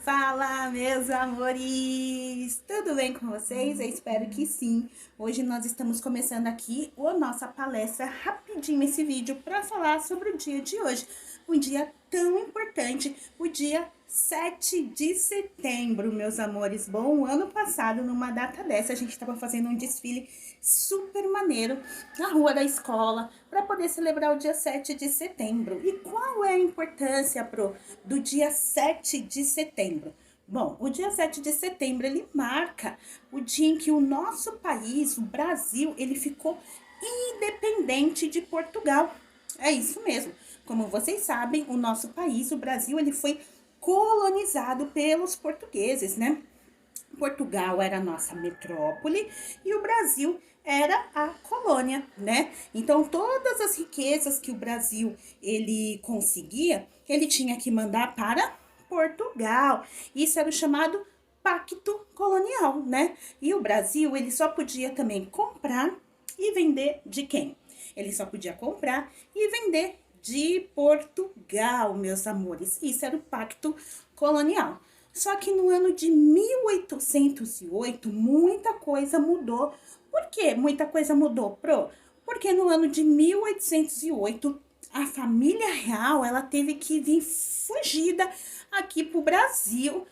Fala, meus amores! Tudo bem com vocês? Eu espero que sim. Hoje nós estamos começando aqui a nossa palestra rapidinho esse vídeo para falar sobre o dia de hoje. Um dia tão importante, o dia 7 de setembro, meus amores. Bom, ano passado, numa data dessa, a gente estava fazendo um desfile super maneiro na rua da escola para poder celebrar o dia 7 de setembro. E qual é a importância, do dia 7 de setembro? Bom, o dia 7 de setembro, ele marca o dia em que o nosso país, o Brasil, ele ficou independente de Portugal. É isso mesmo. Como vocês sabem, o nosso país, o Brasil, ele foi colonizado pelos portugueses, né? Portugal era a nossa metrópole e o Brasil era a colônia, né? Então, todas as riquezas que o Brasil ele conseguia, ele tinha que mandar para Portugal. Isso era o chamado pacto colonial, né? E o Brasil, ele só podia também comprar e vender de quem? Ele só podia comprar e vender de Portugal, meus amores. Isso era o pacto colonial. Só que no ano de 1808, muita coisa mudou. Por que muita coisa mudou, Porque no ano de 1808, a família real, ela teve que vir fugida aqui pro Brasil.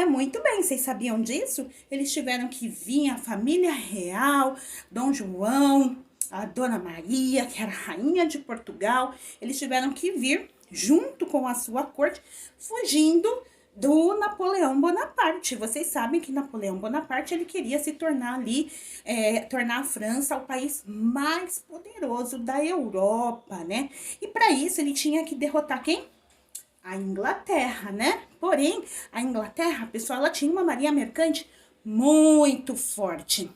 Muito bem, vocês sabiam disso? Eles tiveram que vir, a família real, Dom João, a Dona Maria, que era rainha de Portugal, eles tiveram que vir junto com a sua corte, fugindo do Napoleão Bonaparte. Vocês sabem que Napoleão Bonaparte, ele queria se tornar ali, tornar a França o país mais poderoso da Europa, né? E para isso ele tinha que derrotar quem? A Inglaterra, né? Porém, a Inglaterra, pessoal, ela tinha uma marinha mercante muito forte.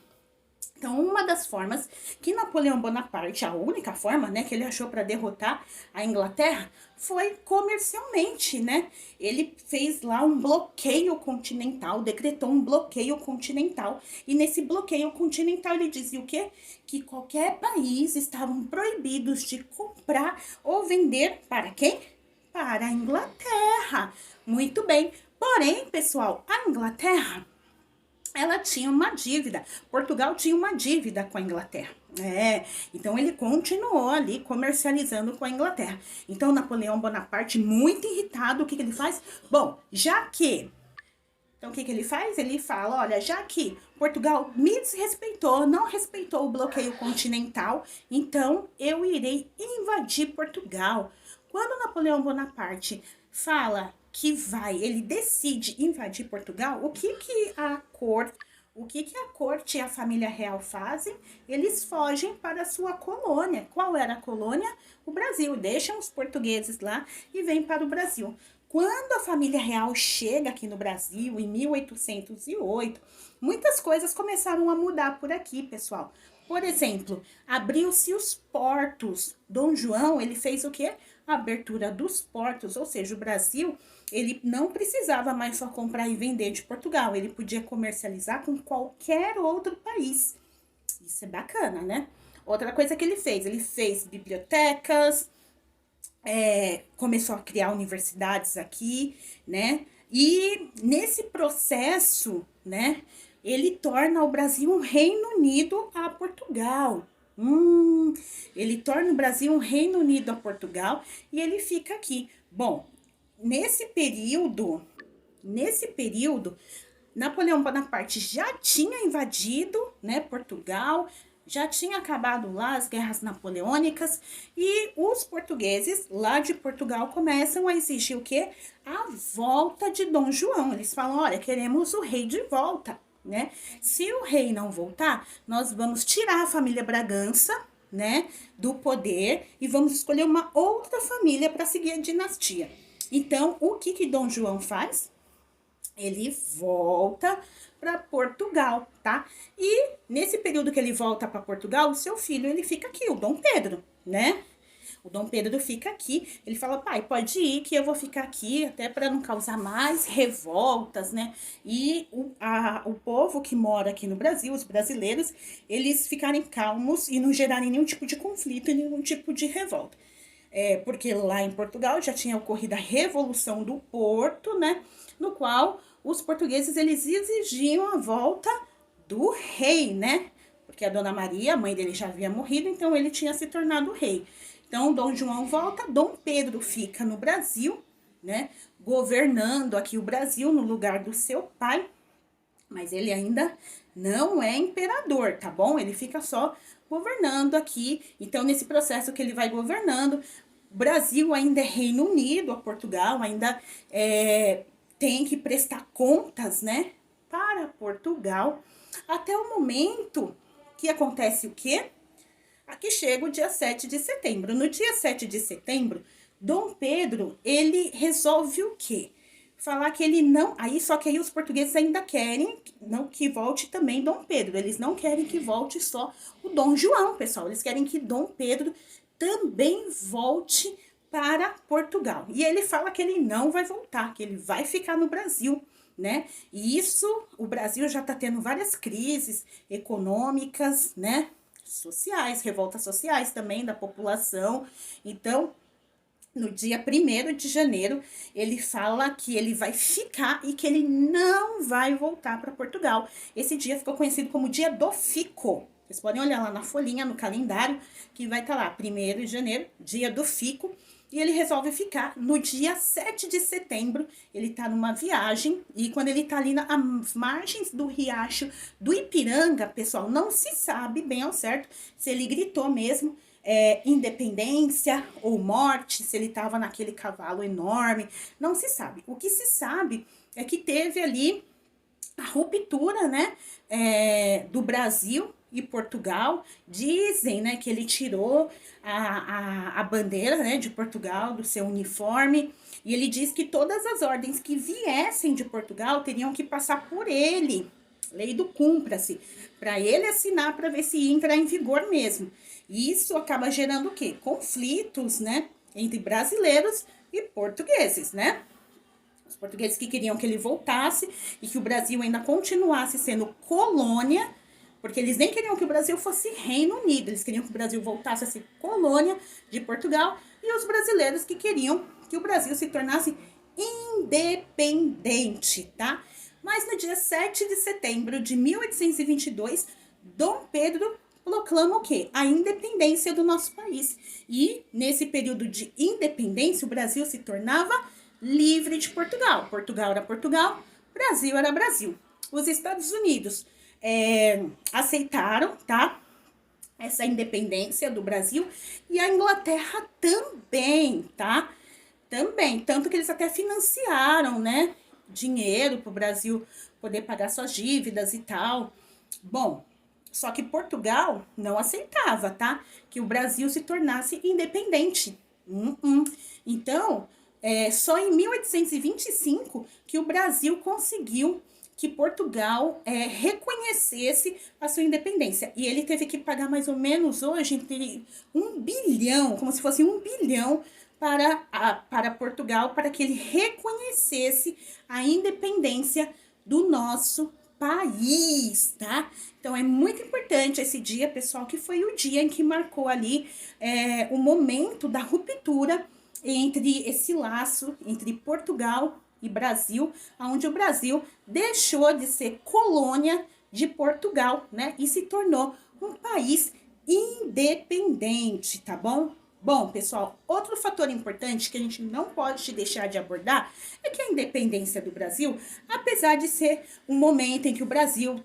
Então, uma das formas que Napoleão Bonaparte, a única forma, né, que ele achou para derrotar a Inglaterra, foi comercialmente, né? Ele fez lá um bloqueio continental, decretou um bloqueio continental. E nesse bloqueio continental ele dizia o quê? Que qualquer país estavam proibidos de comprar ou vender para quem? Para a Inglaterra. Muito bem. Porém, pessoal, a Inglaterra, ela tinha uma dívida. Portugal tinha uma dívida com a Inglaterra. Então ele continuou ali comercializando com a Inglaterra. Então Napoleão Bonaparte, muito irritado, o que ele faz? Bom, já que... Então o que ele faz? Ele fala, olha, já que Portugal me desrespeitou, não respeitou o bloqueio continental, então eu irei invadir Portugal. Quando Napoleão Bonaparte fala que ele decide invadir Portugal, o que a corte e a família real fazem? Eles fogem para a sua colônia. Qual era a colônia? O Brasil. Deixam os portugueses lá e vêm para o Brasil. Quando a família real chega aqui no Brasil, em 1808, muitas coisas começaram a mudar por aqui, pessoal. Por exemplo, abriu-se os portos. Dom João, ele fez o quê? A abertura dos portos, ou seja, o Brasil, ele não precisava mais só comprar e vender de Portugal, ele podia comercializar com qualquer outro país. Isso é bacana, né? Outra coisa que ele fez bibliotecas, começou a criar universidades aqui, né? E nesse processo, né, ele torna o Brasil um Reino Unido a Portugal. Ele torna o Brasil um Reino Unido a Portugal e ele fica aqui. Bom, nesse período, Napoleão Bonaparte já tinha invadido, né, Portugal, já tinha acabado lá as guerras napoleônicas e os portugueses lá de Portugal começam a exigir o quê? A volta de Dom João. Eles falam, olha, queremos o rei de volta, né? Se o rei não voltar, nós vamos tirar a família Bragança, né, do poder e vamos escolher uma outra família para seguir a dinastia. Então, o que Dom João faz? Ele volta para Portugal, tá? E nesse período que ele volta para Portugal, o seu filho, ele fica aqui, o Dom Pedro, né? O Dom Pedro fica aqui, ele fala, pai, pode ir que eu vou ficar aqui, até para não causar mais revoltas, né? E o povo que mora aqui no Brasil, os brasileiros, eles ficarem calmos e não gerarem nenhum tipo de conflito e nenhum tipo de revolta. Porque lá em Portugal já tinha ocorrido a Revolução do Porto, né? No qual qual os portugueses eles exigiam a volta do rei, né? Porque a Dona Maria, a mãe dele, já havia morrido, então ele tinha se tornado rei. Então, Dom João volta, Dom Pedro fica no Brasil, né? Governando aqui o Brasil no lugar do seu pai, mas ele ainda não é imperador, tá bom? Ele fica só governando aqui. Então, nesse processo que ele vai governando, o Brasil ainda é Reino Unido, a Portugal ainda tem que prestar contas, né, para Portugal, até o momento que acontece o quê? Aqui chega o dia 7 de setembro. No dia 7 de setembro, Dom Pedro, ele resolve o quê? Falar que ele não... Só que aí os portugueses ainda querem não que volte também Dom Pedro. Eles não querem que volte só o Dom João, pessoal. Eles querem que Dom Pedro também volte para Portugal. E ele fala que ele não vai voltar, que ele vai ficar no Brasil, né? E isso, o Brasil já tá tendo várias crises econômicas, né? Sociais, revoltas sociais também da população. Então, no dia 1º de janeiro, ele fala que ele vai ficar e que ele não vai voltar para Portugal. Esse dia ficou conhecido como dia do Fico. Vocês podem olhar lá na folhinha, no calendário, que vai estar lá, 1º de janeiro, dia do Fico. E ele resolve ficar no dia 7 de setembro, ele tá numa viagem, e quando ele tá ali nas margens do riacho do Ipiranga, pessoal, não se sabe bem ao certo se ele gritou mesmo, independência ou morte, se ele tava naquele cavalo enorme, não se sabe. O que se sabe é que teve ali a ruptura, né, do Brasil e Portugal. Dizem, né, que ele tirou a bandeira, né, de Portugal do seu uniforme, e ele diz que todas as ordens que viessem de Portugal teriam que passar por ele, lei do cumpra-se, para ele assinar para ver se ia entrar em vigor mesmo. E isso acaba gerando o quê? Conflitos, né, entre brasileiros e portugueses, né? Os portugueses que queriam que ele voltasse e que o Brasil ainda continuasse sendo colônia, porque eles nem queriam que o Brasil fosse Reino Unido, eles queriam que o Brasil voltasse a ser colônia de Portugal, e os brasileiros que queriam que o Brasil se tornasse independente, tá? Mas no dia 7 de setembro de 1822, Dom Pedro proclama o quê? A independência do nosso país. E nesse período de independência, o Brasil se tornava livre de Portugal. Portugal era Portugal, Brasil era Brasil. Os Estados Unidos aceitaram, tá? Essa independência do Brasil, e a Inglaterra também, tá? Também, tanto que eles até financiaram, né, dinheiro para o Brasil poder pagar suas dívidas e tal. Bom, só que Portugal não aceitava, tá? Que o Brasil se tornasse independente. Então, só em 1825 que o Brasil conseguiu que Portugal reconhecesse a sua independência. E ele teve que pagar mais ou menos hoje entre 1 bilhão, como se fosse 1 bilhão para Portugal, para que ele reconhecesse a independência do nosso país, tá? Então é muito importante esse dia, pessoal, que foi o dia em que marcou ali o momento da ruptura entre esse laço entre Portugal e Brasil, onde o Brasil deixou de ser colônia de Portugal, né? E se tornou um país independente, tá bom? Bom, pessoal, outro fator importante que a gente não pode deixar de abordar é que a independência do Brasil, apesar de ser um momento em que o Brasil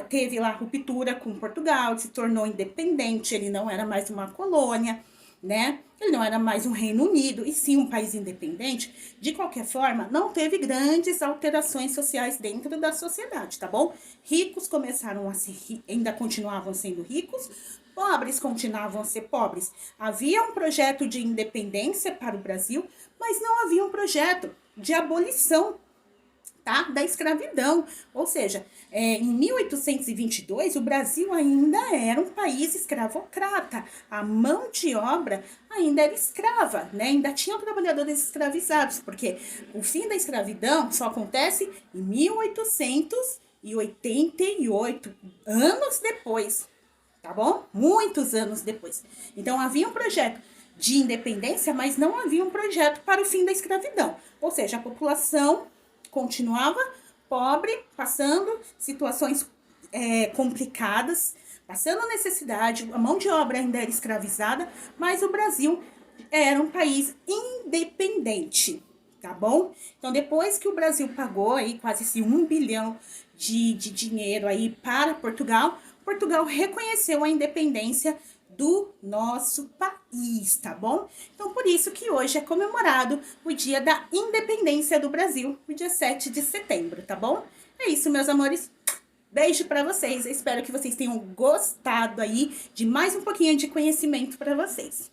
teve lá ruptura com Portugal, se tornou independente, ele não era mais uma colônia, né? Ele não era mais um Reino Unido, e sim um país independente. De qualquer forma, não teve grandes alterações sociais dentro da sociedade, tá bom? Ricos começaram a ser, ainda continuavam sendo ricos, pobres continuavam a ser pobres. Havia um projeto de independência para o Brasil, mas não havia um projeto de abolição, tá? Da escravidão. Ou seja, em 1822, o Brasil ainda era um país escravocrata. A mão de obra ainda era escrava, né? Ainda tinham trabalhadores escravizados, porque o fim da escravidão só acontece em 1888, anos depois, tá bom? Muitos anos depois. Então, havia um projeto de independência, mas não havia um projeto para o fim da escravidão. Ou seja, a população continuava pobre, passando situações complicadas, passando necessidade, a mão de obra ainda era escravizada, mas o Brasil era um país independente, tá bom? Então, depois que o Brasil pagou aí quase esse 1 bilhão de dinheiro aí para Portugal, Portugal reconheceu a independência do nosso país, tá bom? Então, por isso que hoje é comemorado o dia da independência do Brasil, o dia 7 de setembro, tá bom? É isso, meus amores. Beijo pra vocês. Eu espero que vocês tenham gostado aí de mais um pouquinho de conhecimento pra vocês.